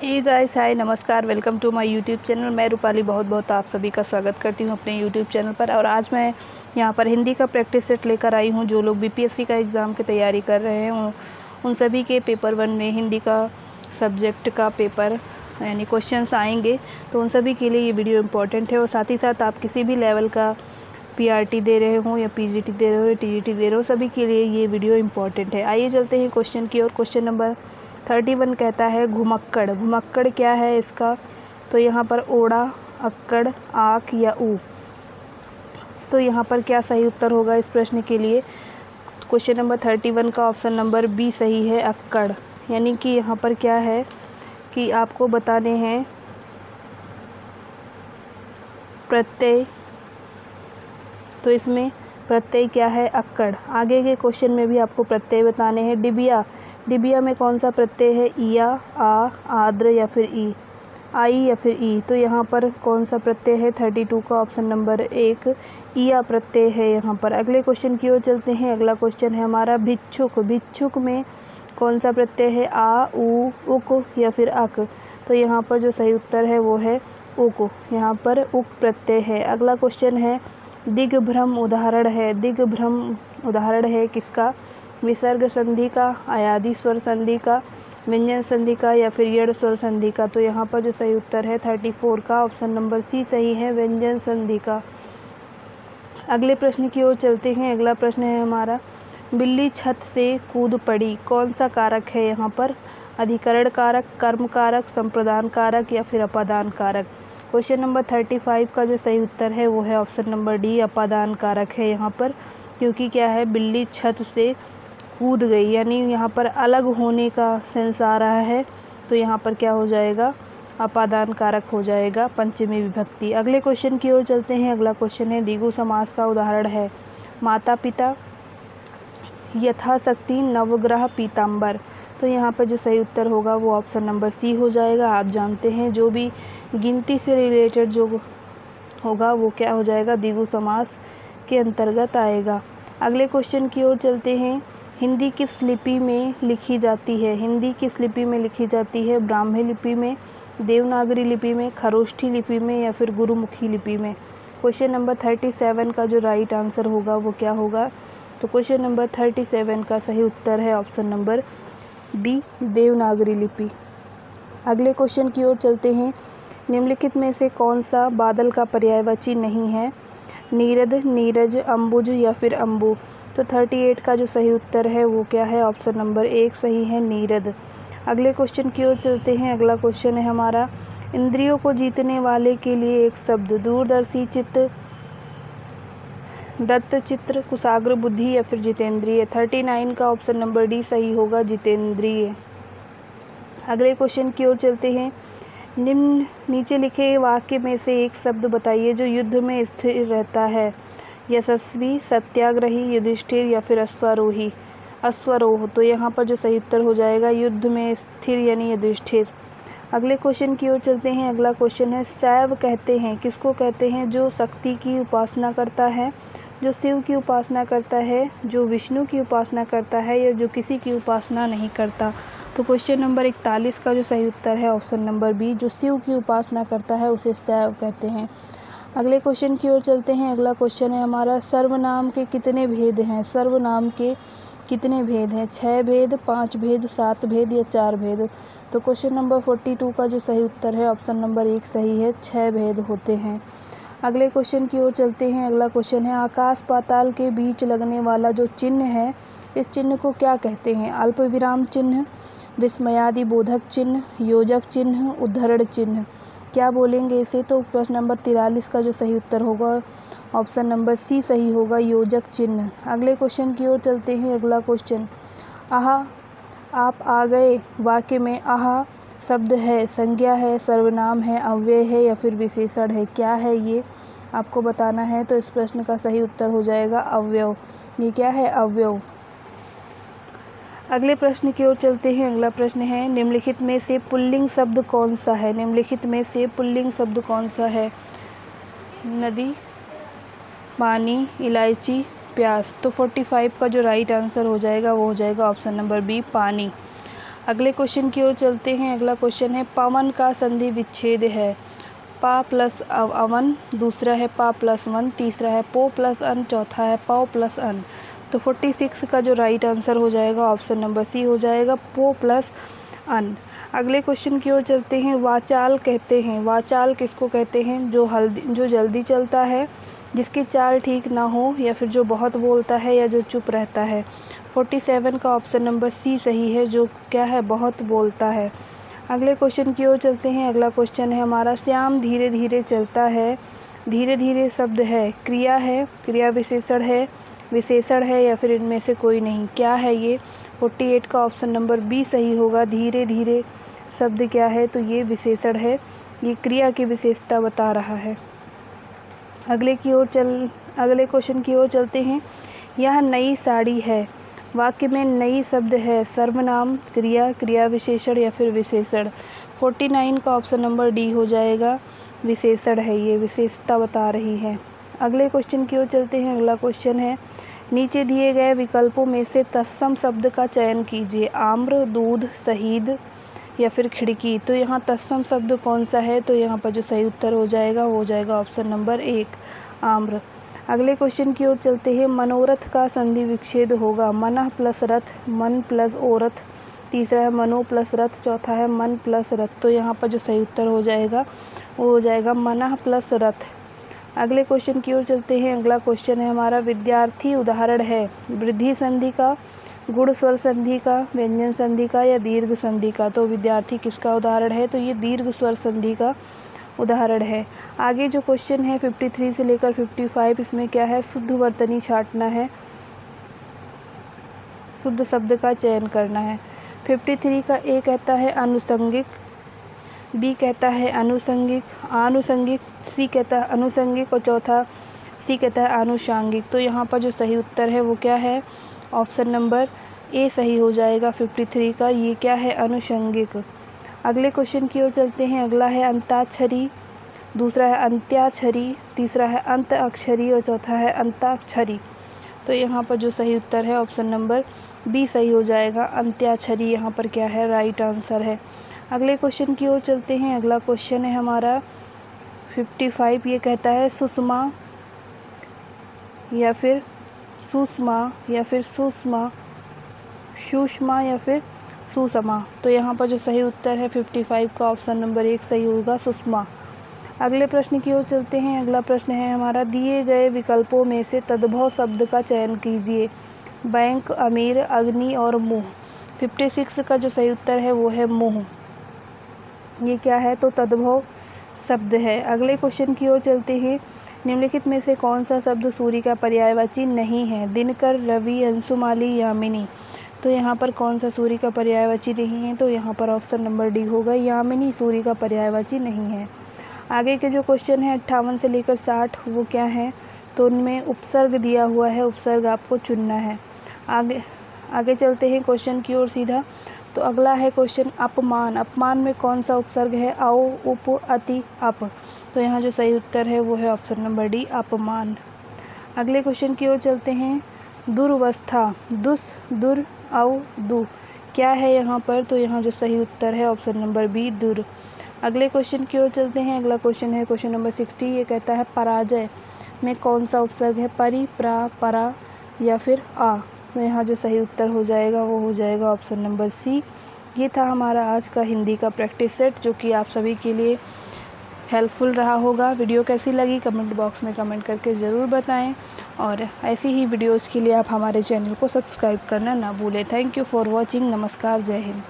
हे guys, hi, नमस्कार, welcome to my YouTube channel. मैं रूपाली बहुत बहुत आप सभी का स्वागत करती हूं अपने यूट्यूब चैनल पर। और आज मैं यहां पर हिंदी का प्रैक्टिस सेट लेकर आई हूं। जो लोग बीपीएससी का एग्ज़ाम की तैयारी कर रहे हैं उन सभी के पेपर 1 में हिंदी का सब्जेक्ट का पेपर यानी क्वेश्चंस आएंगे, तो उन सभी के लिए ये वीडियो इम्पोर्टेंट है। और साथ ही साथ आप किसी भी लेवल का पीआरटी दे रहे हो या पीजीटी दे रहे हो या टीजीटी दे रहे हो, सभी के लिए ये वीडियो इम्पोर्टेंट है। आइए चलते हैं क्वेश्चन की ओर। क्वेश्चन नंबर 31 कहता है घुमक्कड़। घुमक्कड़ क्या है इसका? तो यहाँ पर ओड़ा, अक्कड़, आक या ऊ। तो यहाँ पर क्या सही उत्तर होगा इस प्रश्न के लिए? क्वेश्चन नंबर 31 का ऑप्शन नंबर बी सही है, अक्कड़। यानी कि यहाँ पर क्या है कि आपको बताने हैं प्रत्यय, तो इसमें प्रत्यय क्या है? अक्कड़। आगे के क्वेश्चन में भी आपको प्रत्यय बताने हैं। डिबिया, डिबिया में कौन सा प्रत्यय है? इया, आ, आद्र या फिर ई, आई या फिर ई। तो यहाँ पर कौन सा प्रत्यय है? 32 का ऑप्शन नंबर 1 इया प्रत्यय है यहाँ पर। अगले क्वेश्चन की ओर चलते हैं। अगला क्वेश्चन है हमारा भिक्षुक। भिक्षुक में कौन सा प्रत्यय है? आ, उ, उक या फिर अक। तो यहाँ पर जो सही उत्तर है वो है उक। यहाँ पर उक प्रत्यय है। अगला क्वेश्चन है दिग्भ्रम उदाहरण है। दिग्भ्रम उदाहरण है किसका? विसर्ग संधि का, अयादि स्वर संधि का, व्यंजन संधि का या फिर यड़ स्वर संधि का। तो यहाँ पर जो सही उत्तर है 34 का ऑप्शन नंबर सी सही है, व्यंजन संधि का। अगले प्रश्न की ओर चलते हैं। अगला प्रश्न है हमारा बिल्ली छत से कूद पड़ी। कौन सा कारक है यहाँ पर? अधिकरण कारक, कर्म कारक, संप्रदान कारक या फिर अपादान कारक। क्वेश्चन नंबर 35 का जो सही उत्तर है वो है ऑप्शन नंबर डी, अपादान कारक है यहाँ पर। क्योंकि क्या है, बिल्ली छत से कूद गई, यानी यहाँ पर अलग होने का सेंस आ रहा है। तो यहाँ पर क्या हो जाएगा? अपादान कारक हो जाएगा, पंचमी विभक्ति। अगले क्वेश्चन की ओर चलते हैं। अगला क्वेश्चन है द्विगु समास का उदाहरण है माता पिता, यथाशक्ति, नवग्रह, पीताम्बर। तो यहाँ पर जो सही उत्तर होगा वो ऑप्शन नंबर सी हो जाएगा। आप जानते हैं जो भी गिनती से रिलेटेड जो होगा वो क्या हो जाएगा? द्विगु समास के अंतर्गत आएगा। अगले क्वेश्चन की ओर चलते हैं। हिंदी किस लिपि में लिखी जाती है? हिंदी किस लिपि में लिखी जाती है? ब्राह्मी लिपि में, देवनागरी लिपि में, खरोष्ठी लिपि में या फिर गुरुमुखी लिपि में। क्वेश्चन नंबर 37 का जो राइट आंसर होगा वो क्या होगा? तो क्वेश्चन नंबर 37 का सही उत्तर है ऑप्शन नंबर बी, देवनागरी लिपि। अगले क्वेश्चन की ओर चलते हैं। निम्नलिखित में से कौन सा बादल का पर्यायवाची नहीं है? नीरद, नीरज, अम्बुज या फिर अम्बु। तो 38 का जो सही उत्तर है वो क्या है? ऑप्शन नंबर 1 सही है, नीरद। अगले क्वेश्चन की ओर चलते हैं। अगला क्वेश्चन है हमारा इंद्रियों को जीतने वाले के लिए एक शब्द। दूरदर्शी चित्त, दत्त चित्र, कुशाग्र बुद्धि या फिर जितेंद्रिय। 39 का ऑप्शन नंबर डी सही होगा, जितेंद्रिय। अगले क्वेश्चन की ओर चलते हैं। निम्न नीचे लिखे वाक्य में से एक शब्द बताइए जो युद्ध में स्थिर रहता है। यशस्वी, सत्याग्रही, युधिष्ठिर या फिर अश्वारोही, अश्वारोह। तो यहाँ पर जो सही उत्तर हो जाएगा युद्ध में स्थिर यानी युधिष्ठिर। अगले क्वेश्चन की ओर चलते हैं। अगला क्वेश्चन है शैव कहते हैं किसको कहते हैं? जो शक्ति की उपासना करता है, जो शिव की उपासना करता है, जो विष्णु की उपासना करता है या जो किसी की उपासना नहीं करता। तो क्वेश्चन नंबर 41 का जो सही उत्तर है ऑप्शन नंबर बी, जो शिव की उपासना करता है उसे शैव कहते हैं। अगले क्वेश्चन की ओर चलते हैं। अगला क्वेश्चन है हमारा सर्वनाम के कितने भेद हैं? सर्वनाम के कितने भेद हैं? 6 भेद, 5 भेद, 7 भेद या 4 भेद। तो क्वेश्चन नंबर 42 का जो सही उत्तर है ऑप्शन नंबर 1 सही है, 6 भेद होते हैं। अगले क्वेश्चन की ओर चलते हैं। अगला क्वेश्चन है आकाश पाताल के बीच लगने वाला जो चिन्ह है, इस चिन्ह को क्या कहते हैं? अल्प विराम चिन्ह, विस्मयादि बोधक चिन्ह, योजक चिन्ह, उद्धरण चिन्ह। क्या बोलेंगे इसे? तो प्रश्न नंबर 43 का जो सही उत्तर होगा ऑप्शन नंबर सी सही होगा, योजक चिन्ह। अगले क्वेश्चन की ओर चलते हैं। अगला क्वेश्चन आहा, आप आ गए वाक्य में आहा शब्द है, संज्ञा है, सर्वनाम है, अव्यय है या फिर विशेषण है? क्या है ये आपको बताना है। तो इस प्रश्न का सही उत्तर हो जाएगा अव्यय। ये क्या है? अव्यय। अगले प्रश्न की ओर चलते हैं। अगला प्रश्न है निम्नलिखित में से पुल्लिंग शब्द कौन सा है? निम्नलिखित में से पुल्लिंग शब्द कौन सा है? नदी, पानी, इलायची, प्यास। तो 45 का जो राइट आंसर हो जाएगा वो हो जाएगा ऑप्शन नंबर बी, पानी। अगले क्वेश्चन की ओर चलते हैं। अगला क्वेश्चन है पवन का संधि विच्छेद है। पा प्लस अवन, दूसरा है पा प्लस वन, तीसरा है पो प्लस अन, चौथा है पौ प्लस अन। तो 46 का जो राइट आंसर हो जाएगा ऑप्शन नंबर सी हो जाएगा, पो प्लस अन। अगले क्वेश्चन की ओर चलते हैं। वाचाल कहते हैं, वाचाल किसको कहते हैं? जो जल्दी चलता है, जिसकी चाल ठीक ना हो, या फिर जो बहुत बोलता है, या जो चुप रहता है। 47 का ऑप्शन नंबर सी सही है, जो क्या है? बहुत बोलता है। अगले क्वेश्चन की ओर चलते हैं। अगला क्वेश्चन है हमारा, श्याम धीरे धीरे चलता है। धीरे धीरे शब्द है, क्रिया है, क्रिया विशेषण है, या फिर इनमें से कोई नहीं? क्या है ये? 48 का ऑप्शन नंबर बी सही होगा। धीरे धीरे शब्द क्या है? तो ये विशेषण है, ये क्रिया की विशेषता बता रहा है। अगले क्वेश्चन की ओर चलते हैं। यह नई साड़ी है। वाक्य में नई शब्द है, सर्वनाम, क्रिया, क्रिया विशेषण, या फिर विशेषण। 49 का ऑप्शन नंबर डी हो जाएगा, विशेषण है, ये विशेषता बता रही है। अगले क्वेश्चन की ओर चलते हैं। अगला क्वेश्चन है, नीचे दिए गए विकल्पों में से तत्सम शब्द का चयन कीजिए। आम्र, दूध, शहीद, या फिर खिड़की। तो यहाँ तत्सम शब्द कौन सा है? तो यहाँ पर जो सही उत्तर हो जाएगा वो हो जाएगा ऑप्शन नंबर 1, आम्र। अगले क्वेश्चन की ओर चलते हैं। मनोरथ का संधि विच्छेद होगा। मनः प्लस रथ, मन प्लस ओरथ, तीसरा है मनो प्लस रथ, चौथा है मन प्लस रथ। तो यहाँ पर जो सही उत्तर हो जाएगा वो हो जाएगा मनः प्लस रथ। अगले क्वेश्चन की ओर चलते हैं। अगला क्वेश्चन है हमारा, विद्यार्थी उदाहरण है वृद्धि संधि का, गुण स्वर संधि का, व्यंजन संधि का, या दीर्घ संधि का। तो विद्यार्थी किसका उदाहरण है? तो ये दीर्घ स्वर संधि का उदाहरण है। आगे जो क्वेश्चन है 53 से लेकर 55, इसमें क्या है? शुद्ध वर्तनी छांटना है, शुद्ध शब्द का चयन करना है। 53 का ए कहता है अनुसंगिक, बी कहता है आनुषंगिक, सी कहता है अनुषंगिक, और चौथा सी कहता है आनुषांगिक। तो यहाँ पर जो सही उत्तर है वो क्या है? ऑप्शन नंबर ए सही हो जाएगा 53 का, ये क्या है? अनुषंगिक। अगले क्वेश्चन की ओर चलते हैं। अगला है अंताक्षरी, दूसरा है अंत्याक्षरी, तीसरा है अंत अक्षरी, और चौथा है अंताक्षरी। तो यहाँ पर जो सही उत्तर है ऑप्शन नंबर बी सही हो जाएगा, अंत्याक्षरी यहाँ पर क्या है? राइट आंसर है। अगले क्वेश्चन की ओर चलते हैं। अगला क्वेश्चन है हमारा 55, ये कहता है सुषमा, या फिर सुषमा, या फिर सुषमा, या फिर सुषमा। तो यहाँ पर जो सही उत्तर है 55 का ऑप्शन नंबर 1 सही होगा, सुषमा। अगले प्रश्न की ओर चलते हैं। अगला प्रश्न है हमारा, दिए गए विकल्पों में से तद्भव शब्द का चयन कीजिए। बैंक, अमीर, अग्नि और मुँह। 56 का जो सही उत्तर है वो है मुँह, ये क्या है? तो तद्भव शब्द है। अगले क्वेश्चन की ओर चलते हैं। निम्नलिखित में से कौन सा शब्द सूर्य का पर्यायवाची नहीं है? दिनकर, रवि, अंशुमाली, यामिनी। तो यहाँ पर कौन सा सूर्य का पर्यायवाची नहीं है? तो यहाँ पर ऑप्शन नंबर डी होगा, यामिनी सूर्य का पर्यायवाची नहीं है। आगे के जो क्वेश्चन है 58 से लेकर 60, वो क्या है? तो उनमें उपसर्ग दिया हुआ है, उपसर्ग आपको चुनना है। आगे चलते हैं क्वेश्चन की ओर सीधा। तो अगला है क्वेश्चन अपमान। अपमान में कौन सा उपसर्ग है? औ, उप, अति, अप। तो यहाँ जो सही उत्तर है वो है ऑप्शन नंबर डी, अपमान। अगले क्वेश्चन की ओर चलते हैं। दुर्वस्था, दुस, दुर, औ, दु। क्या है यहाँ पर? तो यहाँ जो सही उत्तर है ऑप्शन नंबर बी, दुर। अगले क्वेश्चन की ओर चलते हैं। अगला क्वेश्चन है क्वेश्चन नंबर 60, ये कहता है पराजय में कौन सा उपसर्ग है? परि, प्रा, परा, या फिर आ। तो यहाँ जो सही उत्तर हो जाएगा वो हो जाएगा ऑप्शन नंबर सी। ये था हमारा आज का हिंदी का प्रैक्टिस सेट, जो कि आप सभी के लिए हेल्पफुल रहा होगा। वीडियो कैसी लगी कमेंट बॉक्स में कमेंट करके ज़रूर बताएं, और ऐसी ही वीडियोज़ के लिए आप हमारे चैनल को सब्सक्राइब करना ना भूलें। Thank you for watching. नमस्कार, जय हिंद।